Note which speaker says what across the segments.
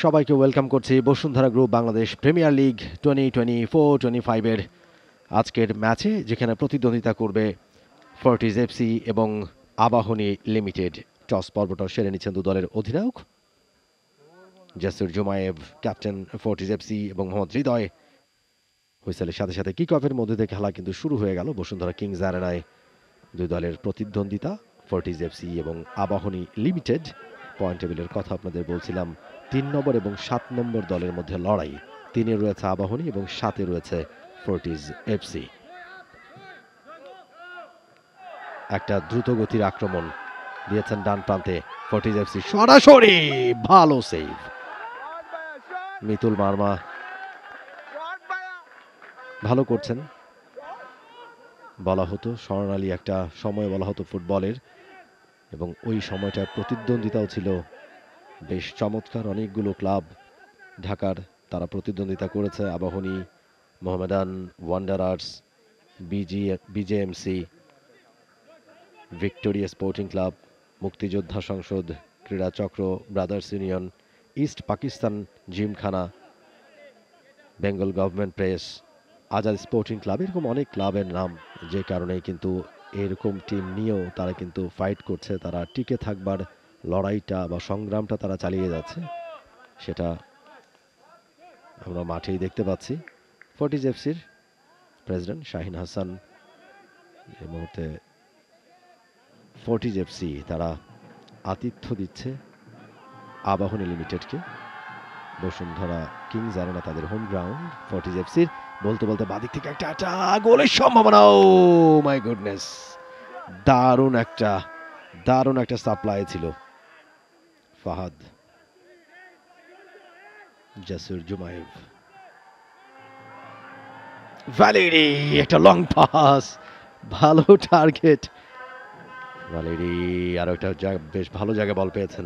Speaker 1: সবাইকে ওয়েলকাম করছি Bashundhara group Bangladesh premier league 2024-25 এর আজকের ম্যাচে, যেখানে প্রতিদ্বন্দ্বিতা করবে ফর্টিজ এফসি এবং আবাহনী লিমিটেড। টস পর্বটা সেরে নিচ্ছেন দু দলের অধিনায়ক জাসির জুমায়েভ, ক্যাপ্টেন ফর্টিজ এফসি, এবং মোহাম্মদ হৃদয়। হুইসেলের সাথে সাথে কিক অফের মধ্যে দিয়ে খেলা কিন্তু শুরু হয়ে গেল বসুন্ধরা কিংস অ্যারেনায়। দুই দলের প্রতিদ্বন্দ্বিতা ফর্টিজ এফসি এবং আবাহনী লিমিটেড। পয়েন্ট টেবিলের কথা আপনাদের বলছিলাম, 3 নম্বর এবং 7 নম্বর দলের মধ্যে লড়াই। 3-এ রয়েছে আবাহনী এবং 7-এ রয়েছে ফর্টিজ এফসি। একটা দ্রুত গতির আক্রমণ দিয়েছেন ডান প্রান্তে ফর্টিজ এফসি, সরাসরি ভালো সেভ মিতুল মার্মা, ভালো করছেন। বলা হতো স্বর্ণালী একটা সময় বলা হতো ফুটবলের, এবং ওই সময়টা প্রতিদ্বন্দ্বিতাও ছিল বেশ চমৎকার। অনেকগুলো ক্লাব ঢাকার তারা প্রতিদ্বন্দ্বিতা করেছে, Abahani, Mohammedan Wanderers, BJMC, Victoria Sporting Club, মুক্তিযোদ্ধা সংসদ, ক্রীড়া চক্র, Brothers Union, East Pakistan Gymkhana, Bengal Government Press, Azad Sporting Club, এরকম অনেক ক্লাবের নাম। যে কারণে কিন্তু এরকম টিম নিয়েও তারা কিন্তু ফাইট করছে, তারা টিকে থাকবার লড়াইটা বা সংগ্রামটা তারা চালিয়ে যাচ্ছে, সেটা আমরা মাঠেই দেখতে পাচ্ছি। ফর্টিজ এফসির প্রেসিডেন্ট শাহিন হাসান এই মুহূর্তে ফর্টিজ এফসি তারা আতিথ্য দিচ্ছে আবাহনী লিমিটেডকে। বসুন্ধরা কিংস অ্যারেনা তাদের হোম গ্রাউন্ড ফর্টিজ এফসির। বলতে বলতে বাদিক থেকে একটা গোলের সম্ভাবনা। ও মাই গুডনেস, দারুণ একটা সাপ্লাই ছিল। ফাহাদ, জাসির জুমায়েভ, ভ্যালেরি, একটা লং পাস, ভালো টার্গেট। ভ্যালেরি আরো একটা বেশ ভালো জায়গায় বল পেয়েছেন,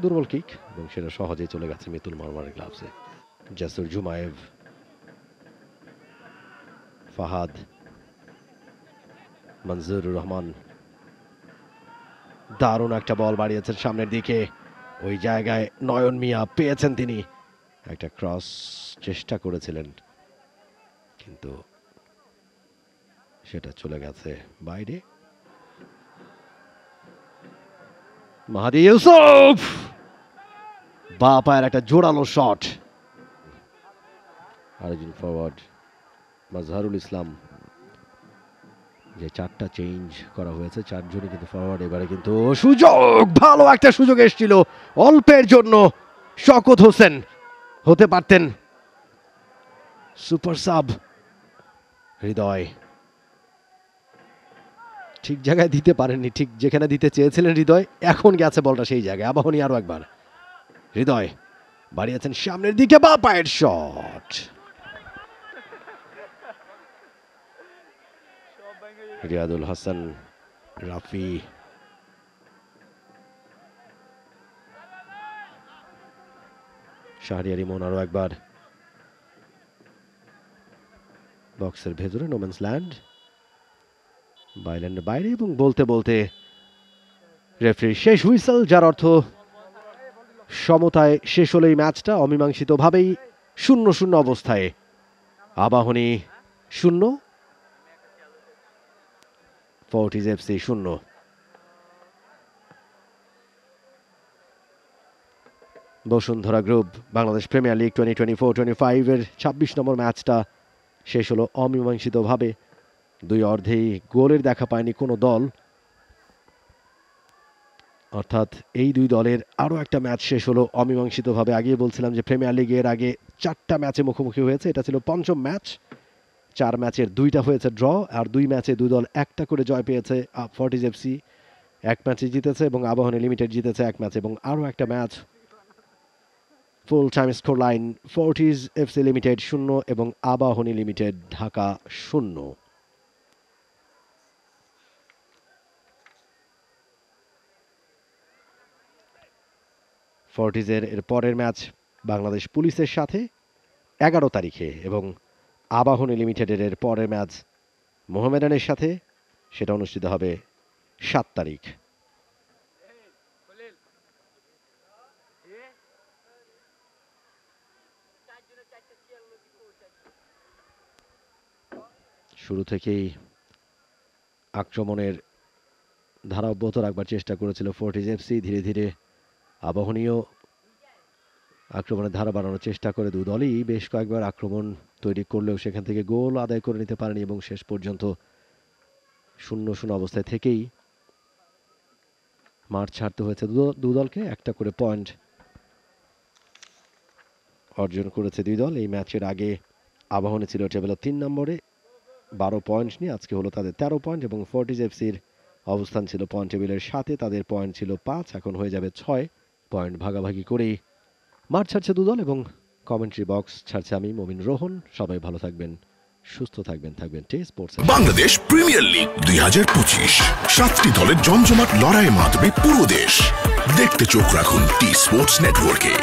Speaker 1: দুর্বল কিক, এবং সেটা সহজেই চলে গেছে মিতুল মারমারের গ্লাভসে। জাসির জুমায়েভ, ফাহাদ, মনজুরুর রহমান, দারুণ একটা বল বাড়িয়েছেন সামনের দিকে। ওই জায়গায় নয়ন মিয়া পেয়েছেন, তিনি একটা ক্রস চেষ্টা করেছিলেন কিন্তু সেটা চলে গেছে বাইরে। মাহাদি ইউসুফ, বা পায়ের একটা জোরালো শট। আরেকজন ফরওয়ার্ড মাজহারুল ইসলাম, যে 4টা চেঞ্জ করা হয়েছে, 4 জনই কিন্তু ফরওয়ার্ড। এবারে কিন্তু সুযোগ, ভালো একটা সুযোগ এসেছিল অল্পের জন্য। শওকত হোসেন হতে পারতেন সুপার সাব। হৃদয় ঠিক জায়গায় দিতে পারেননি, ঠিক যেখানে দিতে চেয়েছিলেন হৃদয়। এখন গেছে বলটা সেই জায়গায়। আবাহনী আরো একবার, হৃদয় বাড়িয়েছেন সামনের দিকে, বা পায়ের শট। রিয়াদুল হাসান, রাফি, শাহরিয়ার ইমন আরো একবার বক্সের ভেতরে, নোম্যান্স ল্যান্ড, বাইল্যান্ডের বাইরে, এবং বলতে বলতে রেফারির শেষ হুইসেল, যার অর্থ সমতায় শেষ হলো এই ম্যাচটা অমীমাংসিতভাবেই। 0-0 অবস্থায়, Abahani 0, Fortis FC 0। Bashundhara group Bangladesh premier league 2024-25 এর 26 নম্বর ম্যাচটা শেষ হলো অমীমাংসিতভাবে। দুই অর্ধেই গোলের দেখা পায়নি কোনো দল, অর্থাৎ এই দুই দলের আরও একটা ম্যাচ শেষ হলো অমীমাংসিতভাবে। আগে বলছিলাম যে প্রিমিয়ার লিগের আগে 4টা ম্যাচে মুখোমুখি হয়েছে, এটা ছিল 5ম ম্যাচ। 4 ম্যাচের 2টা হয়েছে ড্র, আর 2 ম্যাচে দুই দল একটা করে জয় পেয়েছে। ফর্টিজ এফসি 1 ম্যাচে জিতেছে এবং আবাহনী লিমিটেড জিতেছে 1 ম্যাচ। এবং আরও একটা match, full time score line Fortis FC limited 0 এবং আবাহনী লিমিটেড ঢাকা 0। ফর্টিজের এর পরের ম্যাচ বাংলাদেশ পুলিশের সাথে 11 তারিখে, এবং আবাহনী লিমিটেডের এর পরের ম্যাচ মোহামেডানের সাথে, সেটা অনুষ্ঠিত হবে 7 তারিখ। শুরু থেকেই আক্রমণের ধারা অব্যাহত রাখবার চেষ্টা করেছিল ফোর্টিজ এফসি। ধীরে ধীরে আবাহনীয় আক্রমণের ধারা বাড়ানোর চেষ্টা করে। দু দলই বেশ কয়েকবার আক্রমণ তৈরি করলেও সেখান থেকে গোল আদায় করে নিতে পারেনি এবং শেষ পর্যন্ত 0-0 অবস্থায় থেকেই মাঠ ছাড়তে হয়েছে দু দলকে। একটা করে পয়েন্ট অর্জন করেছে দুই দল। এই ম্যাচের আগে আবাহনী ছিল টেবিলের 3 নম্বরে 12 পয়েন্ট নিয়ে, আজকে হলো তাদের 13 পয়েন্ট এবং ফোর্টিজ এফসির অবস্থান ছিল পয়েন্ট টেবিলের 7-এ, তাদের পয়েন্ট ছিল 5, এখন হয়ে যাবে 6 পয়েন্ট। ভাগাভাগি করেই মাঠ ছাড়ছে দুদল এবং কমেন্ট্রি বক্স ছাড়ছে আমি মমিন রোহন। সবাই ভালো থাকবেন, সুস্থ থাকবেন T Sports.
Speaker 2: Bangladesh premier league 2025, 7টি দলের জমজমাট লড়াইয়ের মাধ্যমে পুরো দেশ দেখতে চোখ রাখুন টি স্পোর্টস নেটওয়ার্কে।